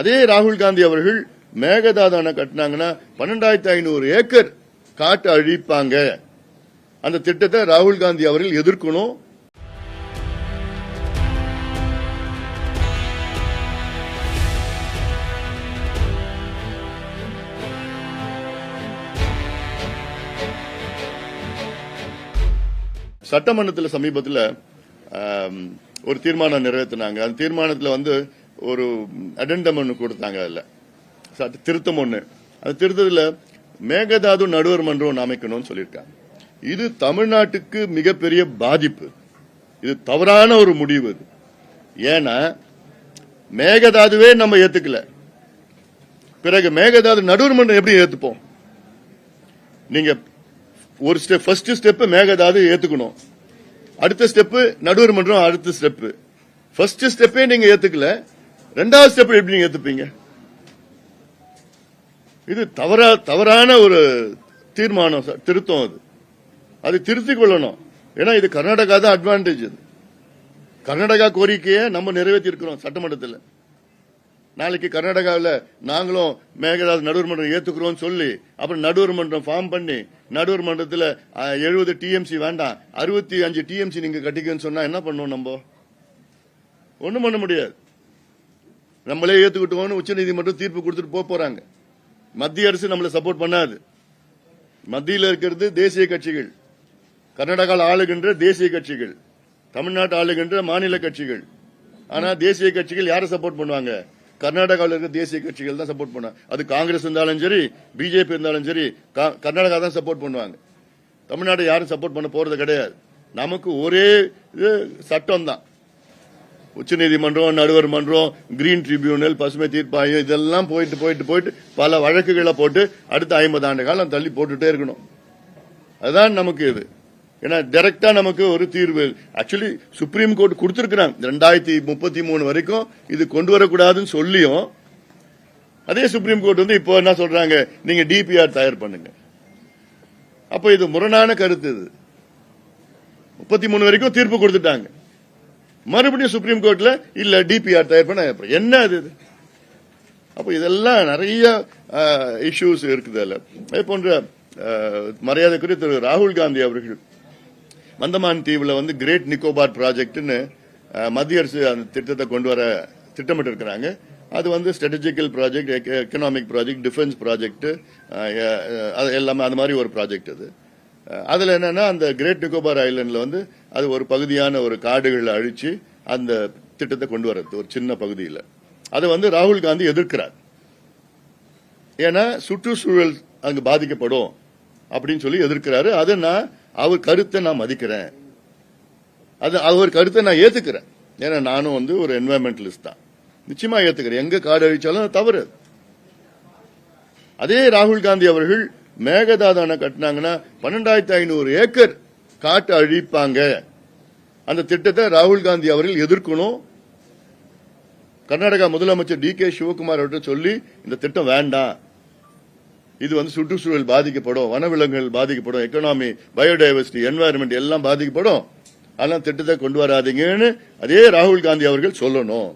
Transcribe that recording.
அதே ராகுல் காந்தி அவர்கள் மேகதாது அணை கட்டினாங்கன்னா 12,500 ஏக்கர் காட்டு அழிப்பாங்க. அந்த திட்டத்தை ராகுல் காந்தி அவர்கள் எதிர்க்கணும். சட்டமன்றத்தில் சமீபத்தில் ஒரு தீர்மானம் நிறைவேற்றினாங்க. அந்த தீர்மானத்தில் ஒரு அடெண்டம் ஒன்று கொடுத்தாங்க. அதில் திருத்தம் ஒன்று. அந்த திருத்தத்தில் மேகதாது நடுவர் மன்றம் அமைக்கணும்னு சொல்லியிருக்காங்க. இது தமிழ்நாட்டுக்கு மிகப்பெரிய பாதிப்பு. இது தவறான ஒரு முடிவு. ஏன்னா மேகதாதுவே நம்ம ஏத்துக்கல, பிறகு மேகதாது நடுவர் மன்றம் எப்படி ஏத்துப்போம்? நீங்க ஒரு ஸ்டெப், ஃபர்ஸ்ட் ஸ்டெப் மேகதாது ஏத்துக்கணும், அடுத்த ஸ்டெப் நடுவர் மன்றம், அடுத்த ஸ்டெப். ஃபர்ஸ்ட் ஸ்டெப்பே நீங்க ஏத்துக்கல, ரெண்டாவது ஸ்டெப் எப்படி நீங்க ஏத்துப்பீங்க? இது தவறான ஒரு தீர்மானம், திருத்தம். அது திருத்திக் கொள்ளணும். ஏன்னா இது கர்நாடகா தான் அட்வான்டேஜ். கர்நாடகா கோரிக்கையை நம்ம நிறைவேற்றி இருக்கிறோம் சட்டமன்றத்தில். நாளைக்கு கர்நாடகாவில் நாங்களும் மேகதாது நடுவர் மன்றம் ஏத்துக்கிறோம் சொல்லி அப்புறம் நடுவர் மன்றம் ஃபார்ம் பண்ணி நடுவர் மன்றத்தில் 70 டிஎம்சி வேண்டாம் 65 டிஎம்சி நீங்க கட்டிக்கன்னு சொன்னா என்ன பண்ணுவோம்? நம்ம ஒண்ணும் பண்ண முடியாது. நம்மளே ஏத்துக்கிட்டோம்னு உச்சநீதிமன்றம் தீர்ப்பு கொடுத்துட்டு போறாங்க. மத்திய அரசு நம்மளை சப்போர்ட் பண்ணாது. மத்தியில் இருக்கிறது தேசிய கட்சிகள், கர்நாடகாவில் ஆளுகின்ற தேசிய கட்சிகள், தமிழ்நாட்டு ஆளுகின்ற மாநில கட்சிகள். ஆனா தேசிய கட்சிகள் யாரை சப்போர்ட் பண்ணுவாங்க? கர்நாடகாவில் இருக்க தேசிய கட்சிகள் தான் சப்போர்ட் பண்ணுவாங்க. அது காங்கிரஸ் இருந்தாலும் சரி, பிஜேபி இருந்தாலும் சரி, கர்நாடகா தான் சப்போர்ட் பண்ணுவாங்க. தமிழ்நாடு யாரும் சப்போர்ட் பண்ண போறது கிடையாது. நமக்கு ஒரே சட்டம் தான். உச்சநீதிமன்றம், நடுவர் மன்றம், கிரீன் ட்ரிபியூனல், பசுமை தீர்ப்பாயம், இதெல்லாம் போயிட்டு பல வழக்குகளை போட்டு அடுத்த 50 ஆண்டு காலம் தள்ளி போட்டுட்டே இருக்கணும். அதுதான் நமக்கு இது. ஏன்னா டைரக்டா நமக்கு ஒரு தீர்வு ஆக்சுவலி சுப்ரீம் கோர்ட் கொடுத்திருக்கிறாங்க. 2033 வரைக்கும் இது கொண்டு வரக்கூடாதுன்னு சொல்லியும் அதே சுப்ரீம் கோர்ட் இப்போ என்ன சொல்றாங்க, நீங்க டிபிஆர் தயார் பண்ணுங்க. அப்ப இது முரணான கருத்து. இது 33 வரைக்கும் தீர்ப்பு கொடுத்துட்டாங்க. மறுபடியும் சுப்ரீம் கோர்ட்ல இல்ல டிபிஆர் தயார் பண்ண என்ன அது? அப்ப இதெல்லாம் நிறைய இஷ்யூஸ் இருக்குது. அதே போன்ற மரியாதைக்குரிய திரு ராகுல் காந்தி அவர்கள் மந்தமான் தீவுல கிரேட் நிக்கோபார் ப்ராஜெக்ட்னு மத்திய அரசு அந்த திட்டத்தை கொண்டு வர திட்டமிட்டு இருக்கிறாங்க. அது strategical project, economic project, defence project, எல்லாமே அது மாதிரி ஒரு ப்ராஜெக்ட். அதுல என்னன்னா அந்த கிரேட் நிக்கோபார் ஐலண்ட்ல அது ஒரு பகுதியான ஒரு காடுகளை அழிச்சு அந்த திட்டத்தை கொண்டு வரது ஒரு சின்ன பகுதியில். அதை ராகுல் காந்தி எதிர்க்கிறார். ஏன்னா சுற்றுச்சூழல் அங்கு பாதிக்கப்படும் அப்படின்னு சொல்லி எதிர்க்கிறாரு. அதை அவர் கருத்தை நான் மதிக்கிறேன், அவர் கருத்தை நான் ஏத்துக்கிறேன். ஏன்னா நானும் ஒரு என்வாயன்மெண்டலிஸ்ட் தான், நிச்சயமா ஏத்துக்கிறேன். எங்க காடு அழிச்சாலும் தவறு. அதே ராகுல் காந்தி அவர்கள் மேகதாது அணை கட்டினாங்கன்னா 12,500 ஏக்கர் காட்டு அழிப்பாங்க. அந்த திட்டத்தை ராகுல் காந்தி அவர்கள் எதிர்க்கணும். கர்நாடகா முதலமைச்சர் DK சிவகுமார் அவர்கிட்ட சொல்லி இந்த திட்டம் வேண்டாம், இது சுற்றுச்சூழல் பாதிக்கப்படும், வனவிலங்குகள் பாதிக்கப்படும், எக்கனாமி, பயோடைவர்சிட்டி, என்வாயர்மெண்ட் எல்லாம் பாதிக்கப்படும், அதெல்லாம் திட்டத்தை கொண்டு வராதீங்கன்னு அதே ராகுல் காந்தி அவர்கள் சொல்லணும்.